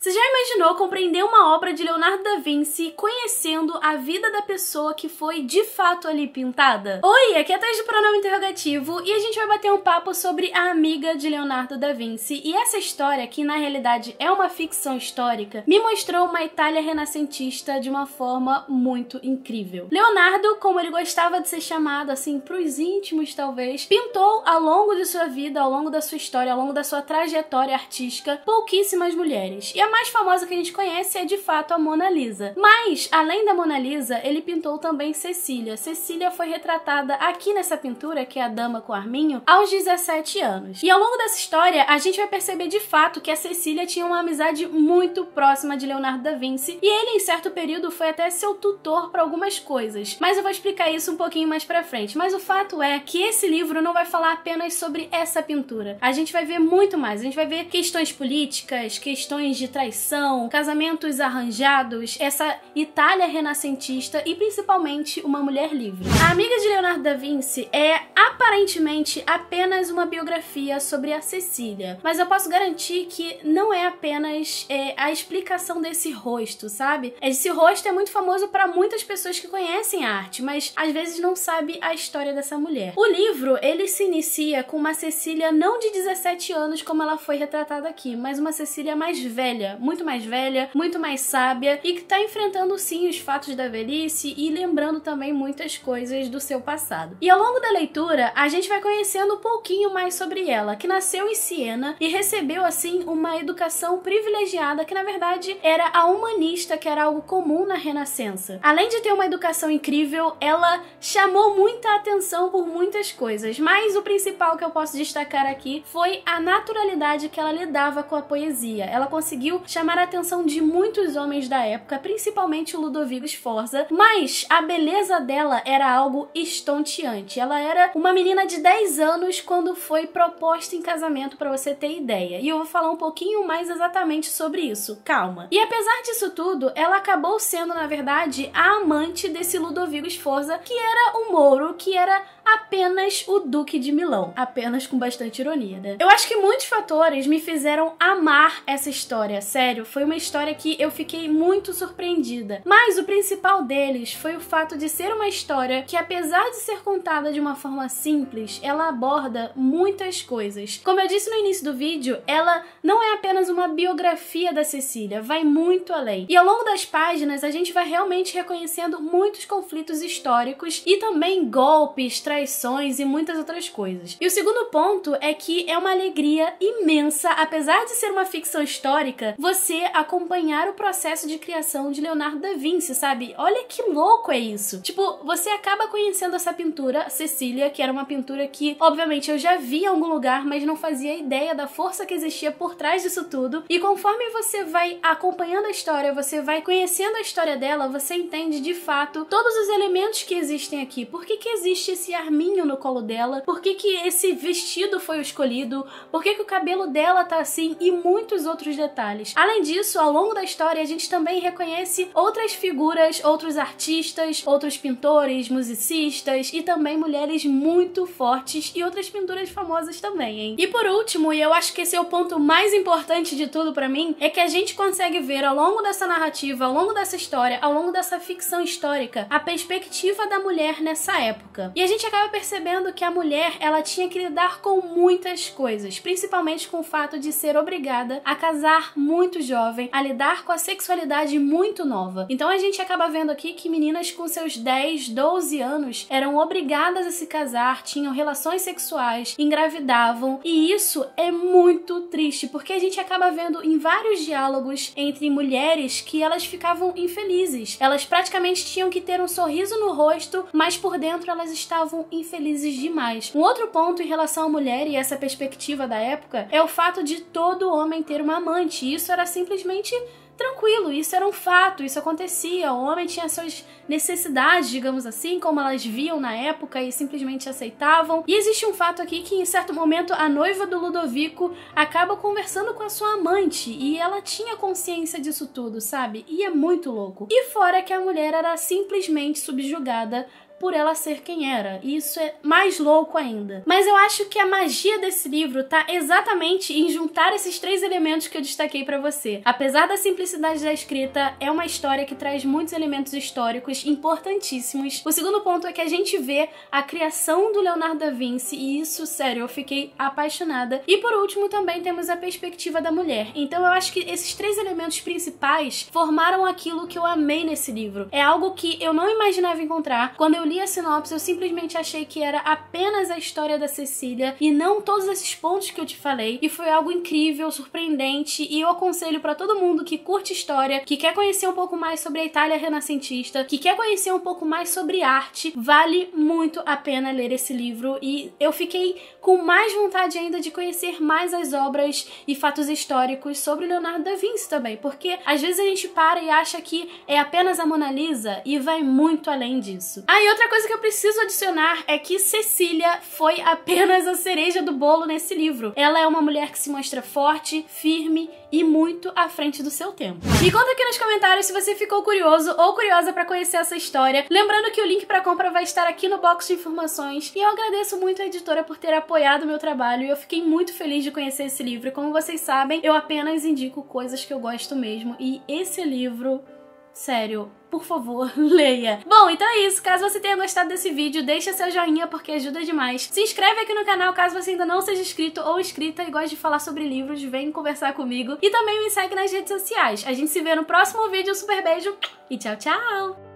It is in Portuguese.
Você já imaginou compreender uma obra de Leonardo da Vinci conhecendo a vida da pessoa que foi de fato ali pintada? Oi, aqui é a Thaís do Pronome Interrogativo e a gente vai bater um papo sobre a amiga de Leonardo da Vinci. E essa história, que na realidade é uma ficção histórica, me mostrou uma Itália renascentista de uma forma muito incrível. Leonardo, como ele gostava de ser chamado assim pros íntimos talvez, pintou ao longo de sua vida, ao longo da sua história, ao longo da sua trajetória artística, pouquíssimas mulheres. E a mais famosa que a gente conhece é de fato a Mona Lisa. Mas, além da Mona Lisa, ele pintou também Cecília. Cecília foi retratada aqui nessa pintura, que é a Dama com Arminho, aos 17 anos. E ao longo dessa história, a gente vai perceber de fato que a Cecília tinha uma amizade muito próxima de Leonardo da Vinci, e ele, em certo período, foi até seu tutor para algumas coisas. Mas eu vou explicar isso um pouquinho mais pra frente. Mas o fato é que esse livro não vai falar apenas sobre essa pintura. A gente vai ver muito mais. A gente vai ver questões políticas, questões de traição, casamentos arranjados, essa Itália renascentista e principalmente uma mulher livre. A amiga de Leonardo da Vinci é aparentemente apenas uma biografia sobre a Cecília, mas eu posso garantir que não é apenas a explicação desse rosto, sabe? Esse rosto é muito famoso para muitas pessoas que conhecem a arte, mas às vezes não sabe a história dessa mulher. O livro, ele se inicia com uma Cecília não de 17 anos como ela foi retratada aqui, mas uma Cecília mais velha, muito mais sábia e que tá enfrentando sim os fatos da velhice e lembrando também muitas coisas do seu passado. E ao longo da leitura, a gente vai conhecendo um pouquinho mais sobre ela, que nasceu em Siena e recebeu assim uma educação privilegiada que na verdade era a humanista, que era algo comum na Renascença. Além de ter uma educação incrível, ela chamou muita atenção por muitas coisas, mas o principal que eu posso destacar aqui foi a naturalidade que ela lidava com a poesia. Ela conseguiu chamar a atenção de muitos homens da época, principalmente o Ludovico Sforza, mas a beleza dela era algo estonteante. Ela era uma menina de 10 anos quando foi proposta em casamento, pra você ter ideia. E eu vou falar um pouquinho mais exatamente sobre isso, calma. E apesar disso tudo, ela acabou sendo, na verdade, a amante desse Ludovico Sforza, que era um mouro, que era apenas o Duque de Milão. Apenas com bastante ironia, né? Eu acho que muitos fatores me fizeram amar essa história, sério. Foi uma história que eu fiquei muito surpreendida. Mas o principal deles foi o fato de ser uma história que, apesar de ser contada de uma forma simples, ela aborda muitas coisas. Como eu disse no início do vídeo, ela não é apenas uma biografia da Cecília, vai muito além. E ao longo das páginas, a gente vai realmente reconhecendo muitos conflitos históricos e também golpes, traições e muitas outras coisas. E o segundo ponto é que é uma alegria imensa, apesar de ser uma ficção histórica, você acompanhar o processo de criação de Leonardo da Vinci, sabe? Olha que louco é isso! Tipo, você acaba conhecendo essa pintura, Cecília, que era uma pintura que, obviamente, eu já vi em algum lugar, mas não fazia ideia da força que existia por trás disso tudo. E conforme você vai acompanhando a história, você vai conhecendo a história dela, você entende de fato todos os elementos que existem aqui. Por que que existe esse arminho no colo dela? Por que que esse vestido foi escolhido? Por que que o cabelo dela tá assim? E muitos outros detalhes. Além disso, ao longo da história, a gente também reconhece outras figuras, outros artistas, outros pintores, musicistas e também mulheres muito fortes e outras pinturas famosas também, hein? E por último, e eu acho que esse é o ponto mais importante de tudo pra mim, é que a gente consegue ver ao longo dessa narrativa, ao longo dessa história, ao longo dessa ficção histórica, a perspectiva da mulher nessa época. E a gente acaba percebendo que a mulher, ela tinha que lidar com muitas coisas, principalmente com o fato de ser obrigada a casar muito jovem, a lidar com a sexualidade muito nova. Então a gente acaba vendo aqui que meninas com seus 10, 12 anos eram obrigadas a se casar, tinham relações sexuais, engravidavam, e isso é muito triste, porque a gente acaba vendo em vários diálogos entre mulheres que elas ficavam infelizes. Elas praticamente tinham que ter um sorriso no rosto, mas por dentro elas estavam infelizes demais. Um outro ponto em relação à mulher e essa perspectiva da época é o fato de todo homem ter uma amante. Isso era simplesmente tranquilo, isso era um fato, isso acontecia. O homem tinha suas necessidades, digamos assim, como elas viam na época e simplesmente aceitavam. E existe um fato aqui que em certo momento a noiva do Ludovico acaba conversando com a sua amante e ela tinha consciência disso tudo, sabe? E é muito louco. E fora que a mulher era simplesmente subjugada por ela ser quem era. E isso é mais louco ainda. Mas eu acho que a magia desse livro tá exatamente em juntar esses três elementos que eu destaquei pra você. Apesar da simplicidade da escrita, é uma história que traz muitos elementos históricos importantíssimos. O segundo ponto é que a gente vê a criação do Leonardo da Vinci e isso, sério, eu fiquei apaixonada. E por último também temos a perspectiva da mulher. Então eu acho que esses três elementos principais formaram aquilo que eu amei nesse livro. É algo que eu não imaginava encontrar. Quando eu li a sinopse, eu simplesmente achei que era apenas a história da Cecília e não todos esses pontos que eu te falei. E foi algo incrível, surpreendente, e eu aconselho pra todo mundo que curte história, que quer conhecer um pouco mais sobre a Itália renascentista, que quer conhecer um pouco mais sobre arte, vale muito a pena ler esse livro. E eu fiquei com mais vontade ainda de conhecer mais as obras e fatos históricos sobre Leonardo da Vinci também, porque às vezes a gente para e acha que é apenas a Mona Lisa e vai muito além disso. Ah, e outra coisa que eu preciso adicionar é que Cecília foi apenas a cereja do bolo nesse livro. Ela é uma mulher que se mostra forte, firme e muito à frente do seu tempo. Me conta aqui nos comentários se você ficou curioso ou curiosa pra conhecer essa história. Lembrando que o link pra compra vai estar aqui no box de informações. E eu agradeço muito a editora por ter apoiado o meu trabalho e eu fiquei muito feliz de conhecer esse livro. E como vocês sabem, eu apenas indico coisas que eu gosto mesmo. E esse livro, sério, por favor, leia. Bom, então é isso. Caso você tenha gostado desse vídeo, deixa seu joinha porque ajuda demais. Se inscreve aqui no canal caso você ainda não seja inscrito ou inscrita e goste de falar sobre livros, vem conversar comigo. E também me segue nas redes sociais. A gente se vê no próximo vídeo. Um super beijo e tchau, tchau!